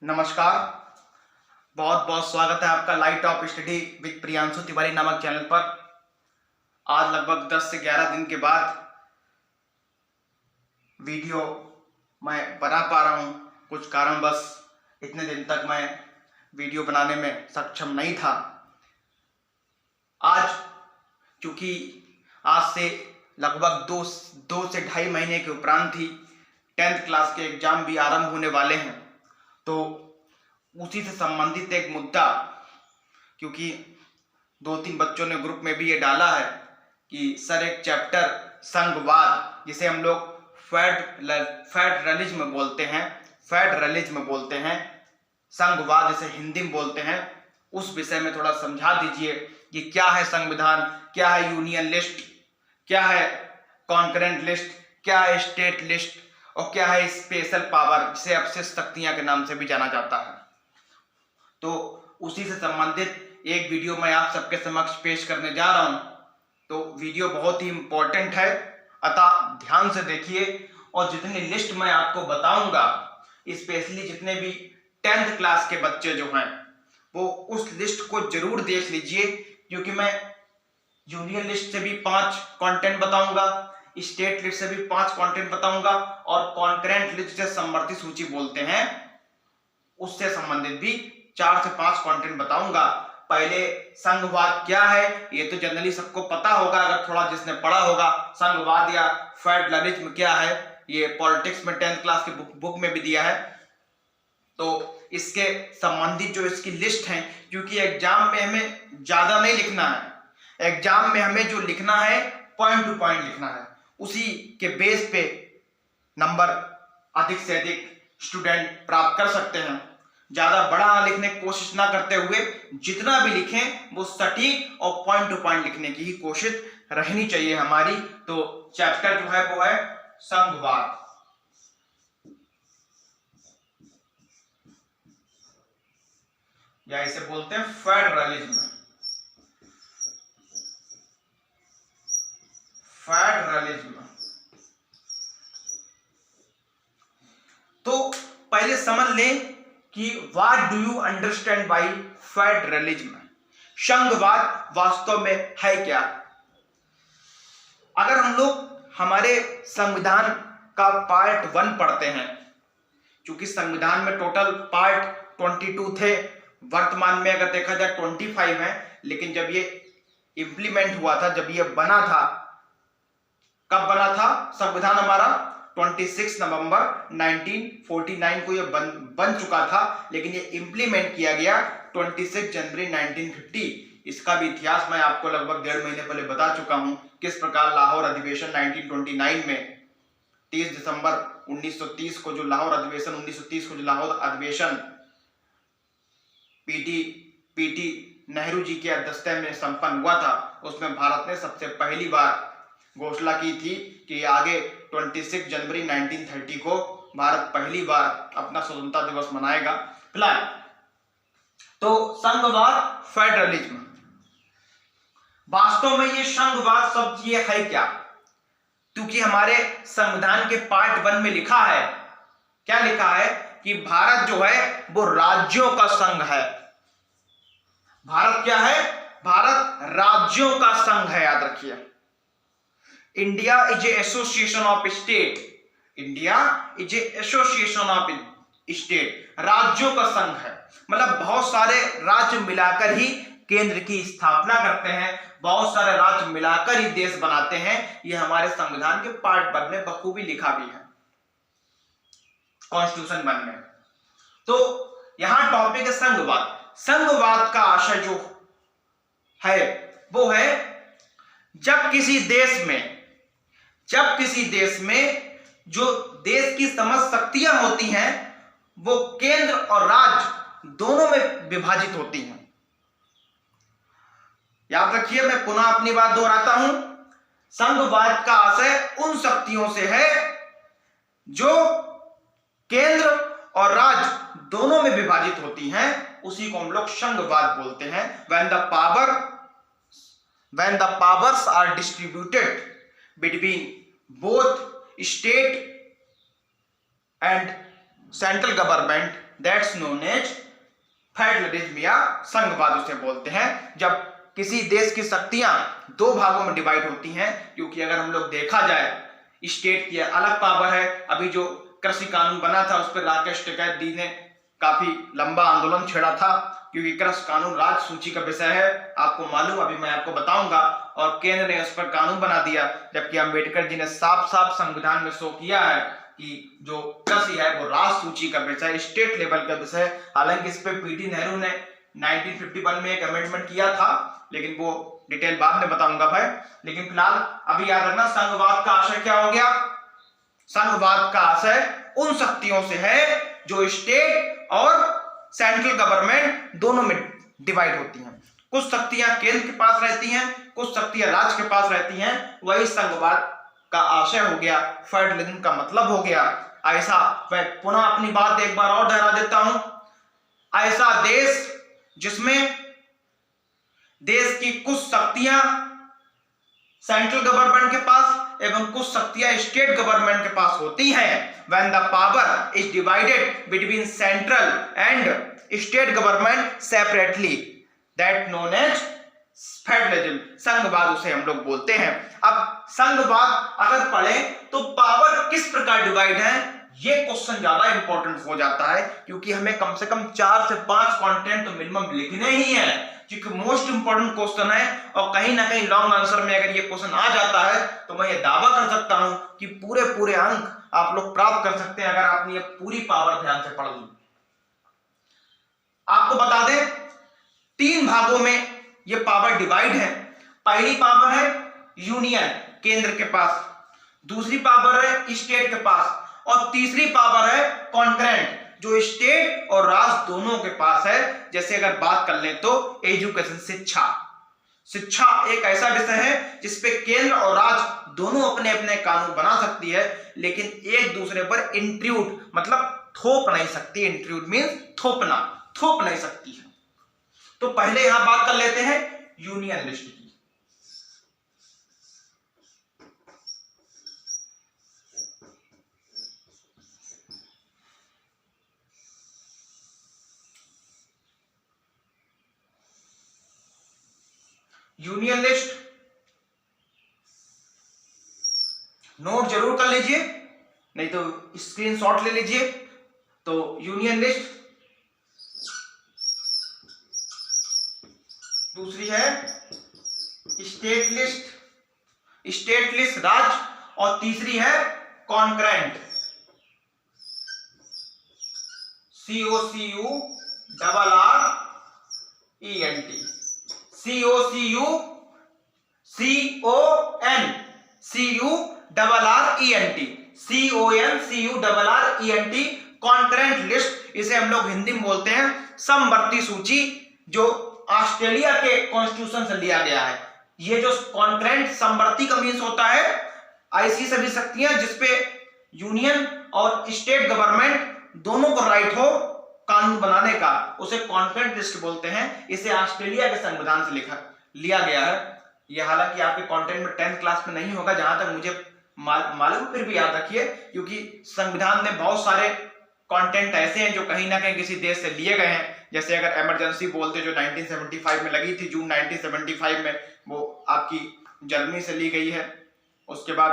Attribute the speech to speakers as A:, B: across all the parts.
A: नमस्कार। बहुत बहुत स्वागत है आपका light of study with Priyanshu Tiwari नामक चैनल पर। आज लगभग 10 से 11 दिन के बाद वीडियो मैं बना पा रहा हूँ। कुछ कारणवश इतने दिन तक मैं वीडियो बनाने में सक्षम नहीं था। आज चूँकि आज से लगभग दो से ढाई महीने के उपरांत ही 10th क्लास के एग्जाम भी आरंभ होने वाले हैं, तो उसी से संबंधित एक मुद्दा, क्योंकि 2-3 बच्चों ने ग्रुप में भी ये डाला है कि सर एक चैप्टर संघवाद, जिसे हम लोग फेडरलिज्म बोलते हैं, संघवाद जिसे हिंदी में बोलते हैं, उस विषय में थोड़ा समझा दीजिए कि क्या है संविधान, क्या है यूनियन लिस्ट, क्या है कॉन्करेंट लिस्ट, क्या है स्टेट लिस्ट और क्या है स्पेशल पावर, जिसे अवशिष्ट शक्तियां के नाम से भी जाना जाता है। तो उसी से संबंधित एक वीडियो मैं आप सबके समक्ष पेश करने जा रहा हूं। तो वीडियो बहुत ही इंपॉर्टेंट है, अतः ध्यान से देखिए। और जितनी लिस्ट मैं आपको बताऊंगा, स्पेशली जितने भी 10th क्लास के बच्चे जो हैं वो उस लिस्ट को जरूर देख लीजिए, क्योंकि मैं यूनियन लिस्ट से भी 5 कंटेंट बताऊंगा, स्टेट लिस्ट से भी 5 कंटेंट बताऊंगा और कॉन्करेंट लिस्ट से समवर्ती सूची बोलते हैं, उससे संबंधित भी 4 से 5 कंटेंट बताऊंगा। पहले संघवाद क्या है ये तो जनरली सबको पता होगा, अगर थोड़ा जिसने पढ़ा होगा। संघवाद या फेडरलिज्म क्या है ये पॉलिटिक्स में 10th क्लास की बुक में भी दिया है। तो इसके संबंधित जो इसकी लिस्ट है, क्योंकि एग्जाम में हमें ज्यादा नहीं लिखना है, एग्जाम में हमें जो लिखना है पॉइंट टू पॉइंट लिखना है, उसी के बेस पे नंबर अधिक से अधिक स्टूडेंट प्राप्त कर सकते हैं। ज्यादा बड़ा लिखने की कोशिश ना करते हुए जितना भी लिखें वो सटीक और पॉइंट टू पॉइंट लिखने की ही कोशिश रहनी चाहिए हमारी। तो चैप्टर जो है वो है संघवाद, या इसे बोलते हैं फेडरलिज्म। तो पहले समझ लें कि what do you understand by federalism. संघवाद वास्तव में है क्या। अगर हम लोग हमारे संविधान का पार्ट 1 पढ़ते हैं, क्योंकि संविधान में टोटल पार्ट 22 थे, वर्तमान में अगर देखा जाए 25 है, लेकिन जब ये इंप्लीमेंट हुआ था, जब ये बना था, कब बना था संविधान हमारा 26 नवंबर 1949 को ये बन चुका था, लेकिन ये इंप्लीमेंट किया गया 26 जनवरी 1950। इसका भी इतिहास मैं आपको लगभग 1.5 महीने पहले बता चुका हूं, किस प्रकार लाहौर अधिवेशन 1929 में 30 दिसंबर 1930 को जो लाहौर अधिवेशन पीटी नेहरू जी के अध्यक्षता में संपन्न हुआ था, उसमें भारत ने सबसे पहली बार घोषणा की थी कि आगे 26 जनवरी 1930 को भारत पहली बार अपना स्वतंत्रता दिवस मनाएगा। फिलहाल तो संघवाद फेडरलिज्म, वास्तव में ये संघवाद शब्द ये है क्या, क्योंकि हमारे संविधान के पार्ट 1 में लिखा है, क्या लिखा है कि भारत जो है वो राज्यों का संघ है। भारत क्या है, भारत राज्यों का संघ है, याद रखिए। India is a association of state, India is a association of state, राज्यों का संघ है। मतलब बहुत सारे राज्य मिलाकर ही केंद्र की स्थापना करते हैं, बहुत सारे राज्य मिलाकर ही देश बनाते हैं। ये हमारे संविधान के पार्ट 1 में बखूबी लिखा भी है, कॉन्स्टिट्यूशन 1 में। तो यहां टॉपिक है संघवाद। संघवाद का आशय जो है वो है जब किसी देश में जो देश की समस्त शक्तियां होती हैं वो केंद्र और राज्य दोनों में विभाजित होती हैं। याद रखिए, मैं पुनः अपनी बात दोहराता हूं, संघवाद का आशय उन शक्तियों से है जो केंद्र और राज्य दोनों में विभाजित होती हैं, उसी को हम लोग संघवाद बोलते हैं। when the powers are distributed between both state and central government, that's known as federalism या संघवाद उसे बोलते हैं। जब किसी देश की शक्तियां दो भागों में डिवाइड होती हैं, क्योंकि अगर हम लोग देखा जाए स्टेट की अलग पावर है। अभी जो कृषि कानून बना था उस पर राकेश टिकैत जी ने काफी लंबा आंदोलन छेड़ा था, क्योंकि कृषि कानून राज सूची का विषय है, आपको मालूम, अभी मैं आपको बताऊंगा। और केंद्र ने उस पर कानून बना दिया, जबकि अंबेडकर जी ने साफ साफ संविधान में शो किया है कि जो कृषि है वो राज सूची का विषय, स्टेट लेवल का विषय। हालांकि इस पे पीटी नेहरू ने 1951 में एक अमेंडमेंट किया था, लेकिन वो डिटेल बाद में बताऊंगा भाई। लेकिन फिलहाल अभी याद रखना, संघवाद का आशय क्या हो गया? संघवाद का आशय उन शक्तियों से है जो स्टेट और सेंट्रल गवर्नमेंट दोनों में डिवाइड होती हैं। कुछ शक्तियां केंद्र के पास रहती हैं, कुछ शक्तियां राज्य के पास रहती हैं, वही संघवाद का आशय हो गया, फेडरलिज्म का मतलब हो गया। ऐसा, मैं पुनः अपनी बात एक बार और दोहरा देता हूं, ऐसा देश जिसमें देश की कुछ शक्तियां सेंट्रल गवर्नमेंट के पास एवं कुछ शक्तियां स्टेट गवर्नमेंट के पास होती हैं, when the power is divided between central and state government separately, that known as federalism, संघवाद उसे हम लोग बोलते हैं। अब संघवाद अगर पढ़े तो पावर किस प्रकार डिवाइड है, ये क्वेश्चन ज्यादा इंपॉर्टेंट हो जाता है, क्योंकि हमें कम से कम 4 से 5 कंटेंट तो मिनिमम लिखने ही है, क्योंकि मोस्ट इंपॉर्टेंट क्वेश्चन है। और कहीं ना कहीं लॉन्ग आंसर में अगर ये क्वेश्चन आ जाता है तो मैं ये दावा कर सकता हूं कि पूरे अंक आप लोग प्राप्त कर सकते हैं अगर आपने ये पूरी पावर ध्यान से पढ़ ली। आपको बता दें 3 भागों में ये पावर डिवाइड है। पहली पावर है यूनियन, केंद्र के पास, दूसरी पावर है स्टेट के पास, और तीसरी पावर है कॉन्करेंट, जो स्टेट और राज्य दोनों के पास है। जैसे अगर बात कर लें तो एजुकेशन, शिक्षा एक ऐसा विषय है जिसपे केंद्र और राज्य दोनों अपने अपने कानून बना सकती है, लेकिन एक दूसरे पर इंट्रूड मतलब थोप नहीं सकती। इंट्रूड मींस थोपना, थोप नहीं सकती है। तो पहले यहां बात कर लेते हैं यूनियन लिस्ट की। यूनियन लिस्ट नोट जरूर कर लीजिए, नहीं तो स्क्रीनशॉट ले लीजिए। तो यूनियन लिस्ट, दूसरी है स्टेट लिस्ट, स्टेट लिस्ट राज्य, और तीसरी है concurrent, COCURRENT, CONCURRENT, concurrent list. इसे हम लोग हिंदी में बोलते हैं समवर्ती सूची, जो ऑस्ट्रेलिया के कॉन्स्टिट्यूशन से लिया गया है। ये जो कॉन्करेंट समवर्ती का मीन्स होता है ऐसी सभी शक्तियां जिसपे यूनियन और स्टेट गवर्नमेंट दोनों को राइट हो कानून बनाने का, उसे कॉन्करेंट लिस्ट बोलते हैं। इसे ऑस्ट्रेलिया के संविधान से लिया गया है। यह हालांकि आपके कंटेंट में 10th क्लास में नहीं होगा जहां तक मुझे मालूम, फिर भी याद रखिए, क्योंकि संविधान में बहुत सारे कंटेंट ऐसे हैं जो कहीं ना कहीं किसी देश से लिए गए हैं। जैसे अगर इमरजेंसी बोलते जो 1975 में लगी थी, जून 1975 में, वो आपकी जर्मनी से ली गई है। उसके बाद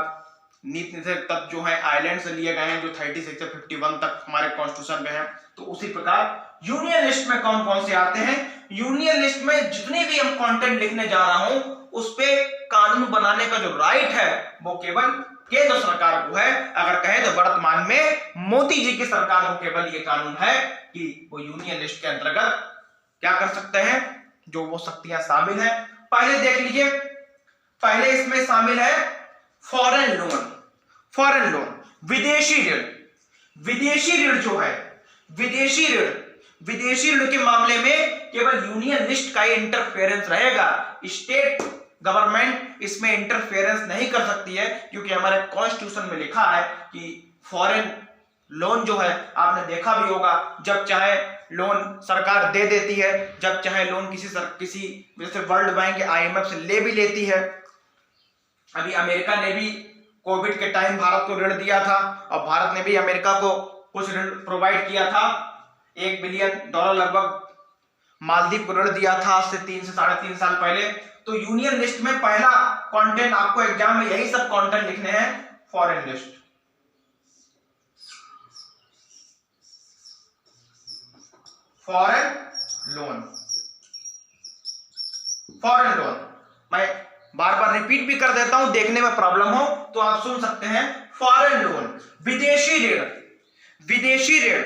A: नीति निर्देशक तब जो है आयरलैंड से लिए गए हैं, जो 36 से 51 तक हमारे कॉन्स्टिट्यूशन में है। तो उसी प्रकार यूनियन लिस्ट में कौन कौन से आते हैं? यूनियन लिस्ट में जितने भी हम कंटेंट लिखने जा रहा हूं उस पे कानून बनाने का जो राइट है वो केवल केंद्र सरकार को है। अगर कहें तो वर्तमान में मोदी जी की सरकार को केवल ये कानून है कि वो यूनियन लिस्ट के अंतर्गत क्या कर सकते हैं, जो वो शक्तियां शामिल है। पहले देख लीजिए, पहले इसमें शामिल है फॉरेन लोन, विदेशी ऋण। विदेशी ऋण जो है, विदेशी ऋण के मामले में केवल यूनियन लिस्ट का ही इंटरफेरेंस रहेगा। स्टेट गवर्नमेंट इसमें इंटरफेरेंस नहीं कर सकती है, क्योंकि हमारे कॉन्स्टिट्यूशन में लिखा है कि फॉरेन लोन जो है, आपने देखा भी होगा, जब चाहे लोन सरकार दे देती है, जब चाहे लोन किसी जैसे वर्ल्ड बैंक, IMF से ले भी लेती है। अभी अमेरिका ने भी कोविड के टाइम भारत को ऋण दिया था, और भारत ने भी अमेरिका को कुछ ऋण प्रोवाइड किया था। $1 बिलियन लगभग मालदीव को ऋण दिया था आज से 3 से 3.5 साल पहले। तो यूनियन लिस्ट में पहला कंटेंट आपको एग्जाम में यही सब कंटेंट लिखने हैं, foreign list. Foreign loan, foreign loan मैं बार बार रिपीट भी कर देता हूं, देखने में प्रॉब्लम हो तो आप सुन सकते हैं। फॉरेन लोन, विदेशी ऋण, विदेशी ऋण,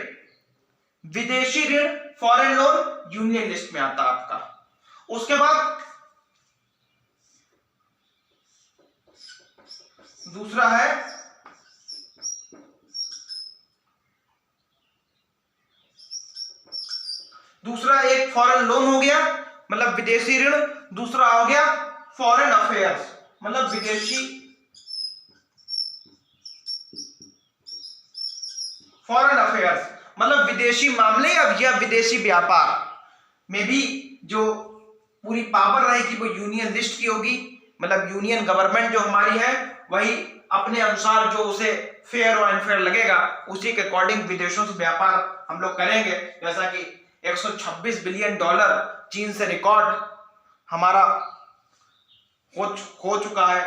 A: विदेशी ऋण फॉरेन लोन यूनियन लिस्ट में आता है आपका। उसके बाद दूसरा है दूसरा एक फॉरेन लोन हो गया मतलब विदेशी ऋण, दूसरा हो गया फॉरेन अफेयर्स मतलब विदेशी, फॉरेन अफेयर्स मतलब विदेशी मामले या विदेशी व्यापार में भी जो पूरी पावर रहेगी वो यूनियन लिस्ट की होगी। मतलब यूनियन गवर्नमेंट जो हमारी है वही अपने अनुसार जो उसे फेयर और अनफेयर लगेगा उसी के अकॉर्डिंग विदेशों से व्यापार हम लोग करेंगे। जैसा कि $126 बिलियन चीन से रिकॉर्ड हमारा हो चुका है,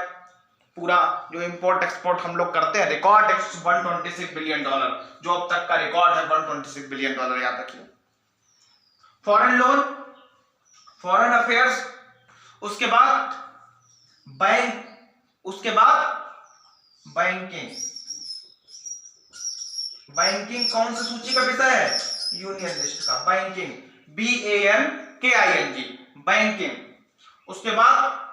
A: पूरा जो इंपोर्ट एक्सपोर्ट हम लोग करते हैं रिकॉर्ड $126 बिलियन, जो अब तक का रिकॉर्ड है $126 बिलियन, याद रखिए। फॉरेन लोन, फॉरेन अफेयर्स, उसके बाद बैंक, उसके बाद बैंकिंग। बैंकिंग कौन सी सूची का विषय है? यूनियन लिस्ट का। Banking, BANKING, banking. उसके बाद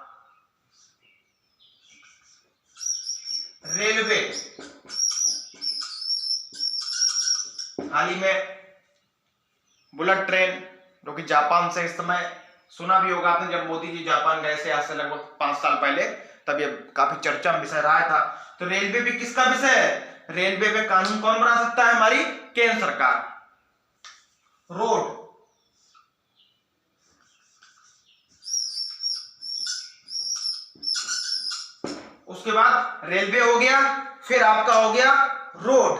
A: रेलवे, हाल ही में बुलेट ट्रेन जो कि जापान से, इस समय सुना भी होगा आपने जब मोदी जी जापान गए थे आज से लगभग 5 साल पहले, तब ये काफी चर्चा में विषय रहा था। तो रेलवे भी किसका विषय है? रेलवे पे कानून कौन बना सकता है? हमारी केंद्र सरकार। रोड, उसके बाद रेलवे हो गया, फिर आपका हो गया रोड,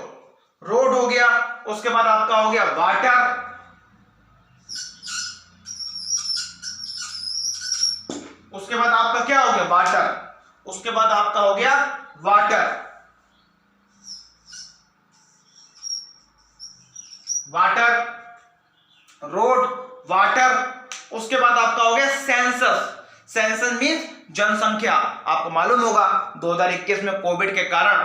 A: रोड हो गया, उसके बाद आपका हो गया वाटर, उसके बाद आपका क्या हो गया? वाटर, उसके बाद आपका हो गया वाटर, वाटर, रोड, वाटर, उसके बाद आपका हो गया सेंसस। सेंसस मींस जनसंख्या। आपको मालूम होगा 2021 में कोविड के कारण,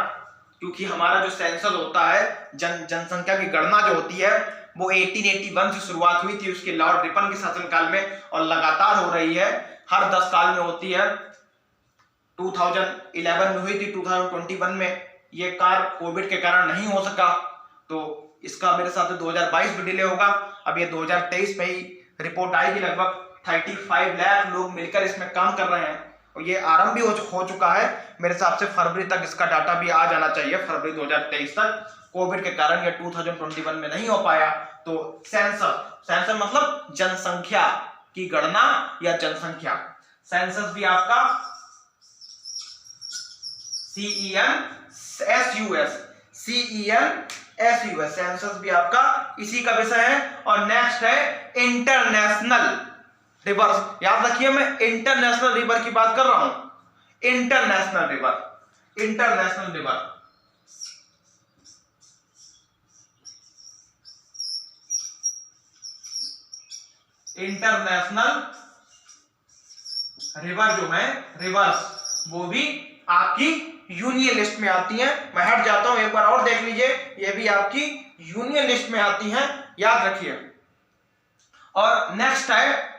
A: क्योंकि हमारा जो सेंसस होता है जनसंख्या की गणना जो होती है वो 1881 से शुरुआत हुई थी उसके लॉर्ड रिपन के शासनकाल में और लगातार हो रही है, हर 10 साल में होती है। 2011 में हुई थी, 2021 में ये कार्य कोविड के कारण नहीं हो सका, तो इसका मेरे साथ 2022 में डिले होगा। अब ये 2023 में ही रिपोर्ट आएगी। लगभग 35 लाख लोग मिलकर इसमें काम कर रहे हैं और ये आरंभ भी हो चुका है। मेरे हिसाब से फरवरी तक इसका डाटा भी आ जाना चाहिए, फरवरी 2023 तक। कोविड के कारण ये 2021 में नहीं हो पाया। तो सेंसस, सेंसस मतलब जनसंख्या की गणना या जनसंख्या। सेंसस भी आपका CENSUS, सेंसस भी आपका इसी का विषय है। और नेक्स्ट है इंटरनेशनल रिवर। याद रखिए मैं इंटरनेशनल रिवर की बात कर रहा हूं। International river, international river, international river जो है रिवर्स, वो भी आपकी यूनियन लिस्ट में आती हैं। मैं हट जाता हूं, एक बार और देख लीजिए, ये भी आपकी यूनियन लिस्ट में आती हैं, याद रखिए। और नेक्स्ट है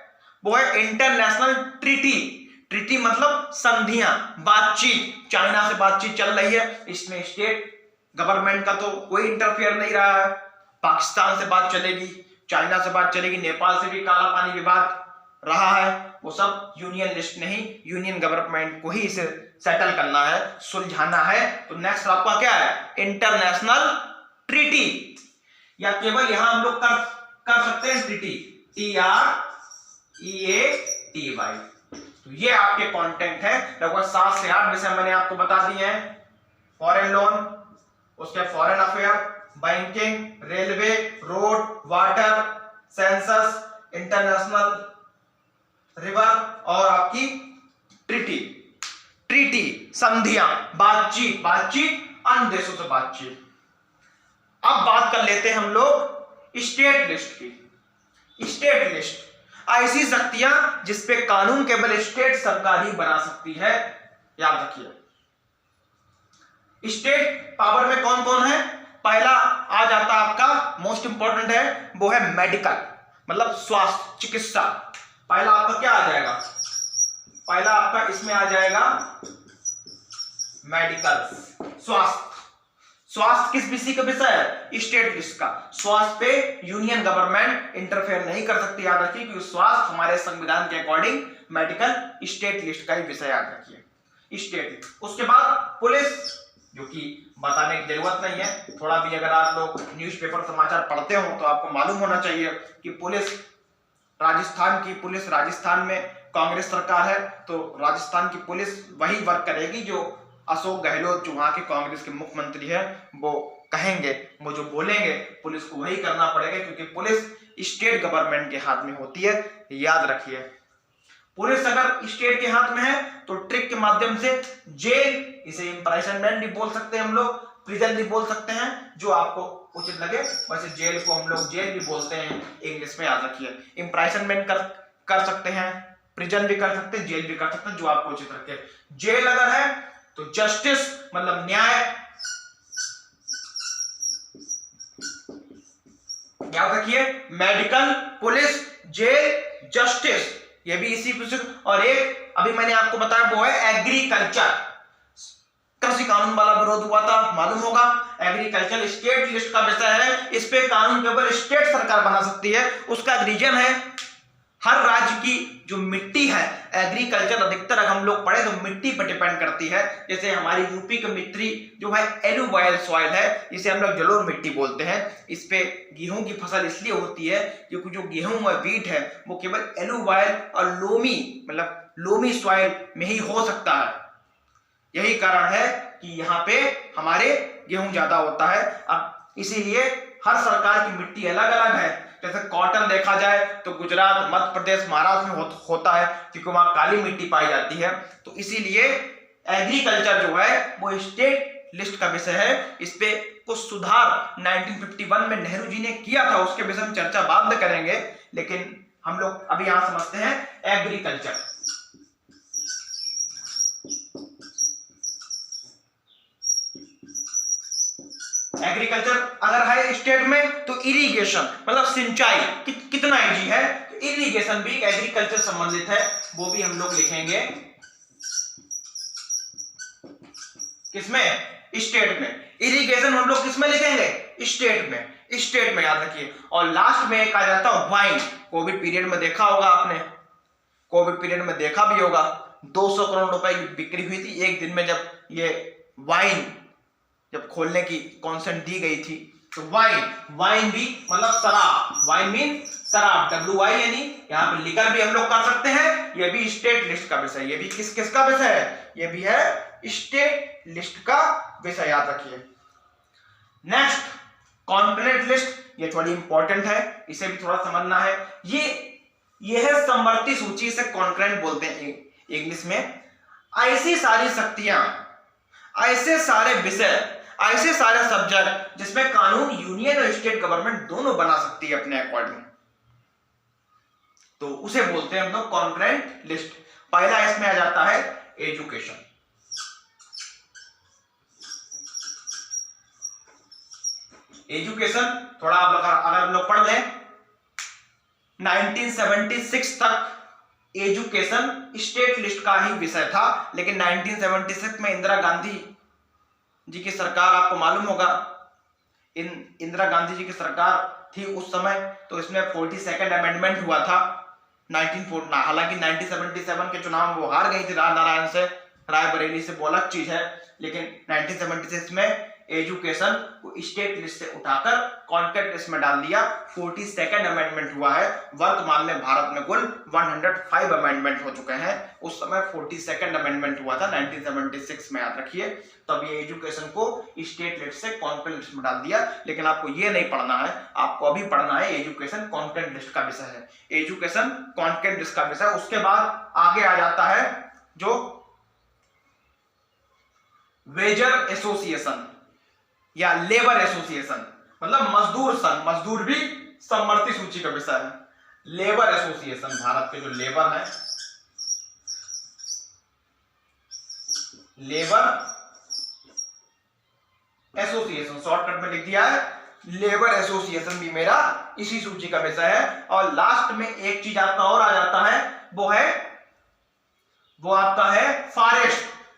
A: वो है इंटरनेशनल ट्रीटी। ट्रीटी मतलब संधियां, बातचीत। चाइना से बातचीत चल रही है, इसमें स्टेट गवर्नमेंट का तो कोई इंटरफेयर नहीं रहा है। पाकिस्तान से बात चलेगी, चाइना से बात चलेगी, नेपाल से भी काला पानी विवाद रहा है, वो सब यूनियन लिस्ट नहीं, यूनियन गवर्नमेंट को ही इसे सेटल करना है, सुलझाना है। तो नेक्स्ट आपका क्या है? इंटरनेशनल ट्रीटी, या केवल यहां हम लोग कर सकते हैं ट्रीटी, TREATY। तो ये आपके कंटेंट है। लगभग 7 से 8 विषय मैंने आपको बता दिए हैं। फॉरेन लोन, उसके foreign affair, banking, railway, road, water, census, international river और आपकी ट्रीटी, संधियां, बातचीत, अन्य देशों से बातचीत। अब बात कर लेते हैं हम लोग स्टेट लिस्ट की। स्टेट लिस्ट ऐसी शक्तियां जिसपे कानून केवल स्टेट सरकार ही बना सकती है, याद रखिए। स्टेट पावर में कौन कौन है? पहला आ जाता आपका, मोस्ट इंपॉर्टेंट है, वो है मेडिकल, मतलब स्वास्थ्य, चिकित्सा। पहला आपका क्या आ जाएगा? पहला आपका इसमें आ जाएगा मेडिकल, स्वास्थ्य। स्वास्थ्य किस विषय का विषय है? स्टेट लिस्ट का। स्वास्थ्य पे यूनियन गवर्नमेंट इंटरफेयर नहीं कर सकती, याद रखिए, क्योंकि स्वास्थ्य हमारे संविधान के अकॉर्डिंग मेडिकल स्टेट लिस्ट का ही विषय, याद रखिए, स्टेट। उसके बाद पुलिस, जो कि बताने की जरूरत नहीं है, थोड़ा भी अगर आप लोग न्यूज़पेपर समाचार पढ़ते हो तो आपको मालूम होना चाहिए कि पुलिस, राजस्थान की पुलिस, राजस्थान में कांग्रेस सरकार है तो राजस्थान की पुलिस वही वर्क करेगी जो अशोक गहलोत, जो वहां के कांग्रेस के मुख्यमंत्री है, वो कहेंगे, वो जो बोलेंगे पुलिस को वही करना पड़ेगा, क्योंकि पुलिस स्टेट गवर्नमेंट के हाथ में होती है, याद रखिए। पुलिस अगर स्टेट के हाथ में है तो ट्रिक के माध्यम से जेल, इसे इम्प्राइजनमेंट भी बोल सकते हैं हम लोग, प्रिजन भी बोल सकते हैं, जो आपको उचित लगे। वैसे जेल को हम लोग जेल भी बोलते हैं इंग्लिश में, याद रखिए। इम्प्राइजनमेंट कर सकते हैं, प्रिजन भी कर सकते हैं, जेल भी कर सकते हैं, जो आपको उचित रखे। जेल अगर है तो जस्टिस मतलब न्याय, याद रखिए, मेडिकल, पुलिस, जेल, जस्टिस, ये भी इसी पुस्तक। और एक अभी मैंने आपको बताया वो है एग्रीकल्चर, कृषि कानून वाला विरोध हुआ था, मालूम होगा। एग्रीकल्चर स्टेट लिस्ट का विषय है, इस पे कानून केवल स्टेट सरकार बना सकती है। उसका रीजन है हर राज्य की जो मिट्टी है, एग्रीकल्चर अधिकतर अगर हम लोग पढ़े तो मिट्टी पर डिपेंड करती है। जैसे हमारी यूपी की मिट्टी जो है एलुवाइल सॉइल है, जिसे हम लोग जलोढ़ मिट्टी बोलते हैं। इस पे गेहूं की फसल इसलिए होती है क्योंकि जो गेहूं व वीट है वो केवल एलुवाइल और लोमी, मतलब लोमी सॉइल में ही हो सकता है। यही कारण है कि यहाँ पे हमारे गेहूं ज्यादा होता है। अब इसीलिए हर सरकार की मिट्टी अलग अलग है। जैसे कॉटन देखा जाए तो गुजरात, मध्य प्रदेश, महाराष्ट्र में होता है, क्योंकि वहां काली मिट्टी पाई जाती है। तो इसीलिए एग्रीकल्चर जो है वो स्टेट लिस्ट का विषय है। इस पे कुछ सुधार 1951 में नेहरू जी ने किया था, उसके विषय में चर्चा बाद में करेंगे, लेकिन हम लोग अभी यहां समझते हैं एग्रीकल्चर। एग्रीकल्चर अगर है स्टेट में तो इरिगेशन मतलब सिंचाई कितना इजी है, तो इरिगेशन भी एग्रीकल्चर संबंधित है, वो भी हम लोग लिखेंगे किसमें? स्टेट में। इरिगेशन हम लोग किसमें लिखेंगे? स्टेट में, स्टेट में, याद रखिए। और लास्ट में एक आ जाता है वाइन। कोविड पीरियड में देखा होगा आपने, कोविड पीरियड में देखा भी होगा, 200 करोड़ रुपए की बिक्री हुई थी एक दिन में, जब ये वाइन जब खोलने की कॉन्सेंट दी गई थी। तो वाइन भी मतलब शराब, वाइन मीन शराब, WI यानी यहाँ पे लिकर भी हम लोग कर सकते हैं। ये भी स्टेट लिस्ट का विषय, ये भी किसका विषय है? ये भी है स्टेट लिस्ट का विषय, याद रखिए। नेक्स्ट कॉन्करेंट लिस्ट, ये थोड़ी इंपॉर्टेंट है, इसे भी थोड़ा समझना है। ये है समवर्ती सूची, से कॉन्करेंट बोलते हैं इंग्लिश में। ऐसी सारी शक्तियां, ऐसे सारे विषय, ऐसे सारे सब्जेक्ट जिसमें कानून यूनियन और स्टेट गवर्नमेंट दोनों बना सकती है अपने अकॉर्डिंग, तो उसे बोलते हैं हम लोग कॉन्करेंट लिस्ट। पहला इसमें आ जाता है एजुकेशन। एजुकेशन थोड़ा अगर हम लोग पढ़ लें, 1976 तक एजुकेशन स्टेट लिस्ट का ही विषय था, लेकिन 1976 में इंदिरा गांधी जी की सरकार, आपको मालूम होगा इंदिरा गांधी जी की सरकार थी उस समय, तो इसमें 42nd अमेंडमेंट हुआ था 1940। हालांकि 1977 के चुनाव में वो हार गई थी रामनारायण से, रायबरेली से, वो अलग चीज है, लेकिन 1976 में एजुकेशन को स्टेट लिस्ट से उठाकर कॉन्करेंट लिस्ट में डाल दिया। 42nd अमेंडमेंट हुआ है। वर्तमान में भारत में कुल 105 अमेंडमेंट हो चुके हैं। उस समय 42nd अमेंडमेंट हुआ था 1976 में, याद रखिए। तब ये एजुकेशन को स्टेट लिस्ट से कॉन्करेंट लिस्ट में डाल दिया। लेकिन आपको ये नहीं पढ़ना है, आपको अभी पढ़ना है एजुकेशन कॉन्करेंट लिस्ट का विषय है, एजुकेशन कॉन्करेंट लिस्ट का विषय। उसके बाद आगे आ जाता है जो वेजर एसोसिएशन या लेबर एसोसिएशन, मतलब मजदूर संघ, मजदूर भी समवर्ती सूची का विषय है। लेबर एसोसिएशन, भारत के जो लेबर है, लेबर एसोसिएशन, शॉर्टकट में लिख दिया है। लेबर एसोसिएशन भी मेरा इसी सूची का विषय है। और लास्ट में एक चीज आपका और आ जाता है, वो आपका है फॉरेस्ट।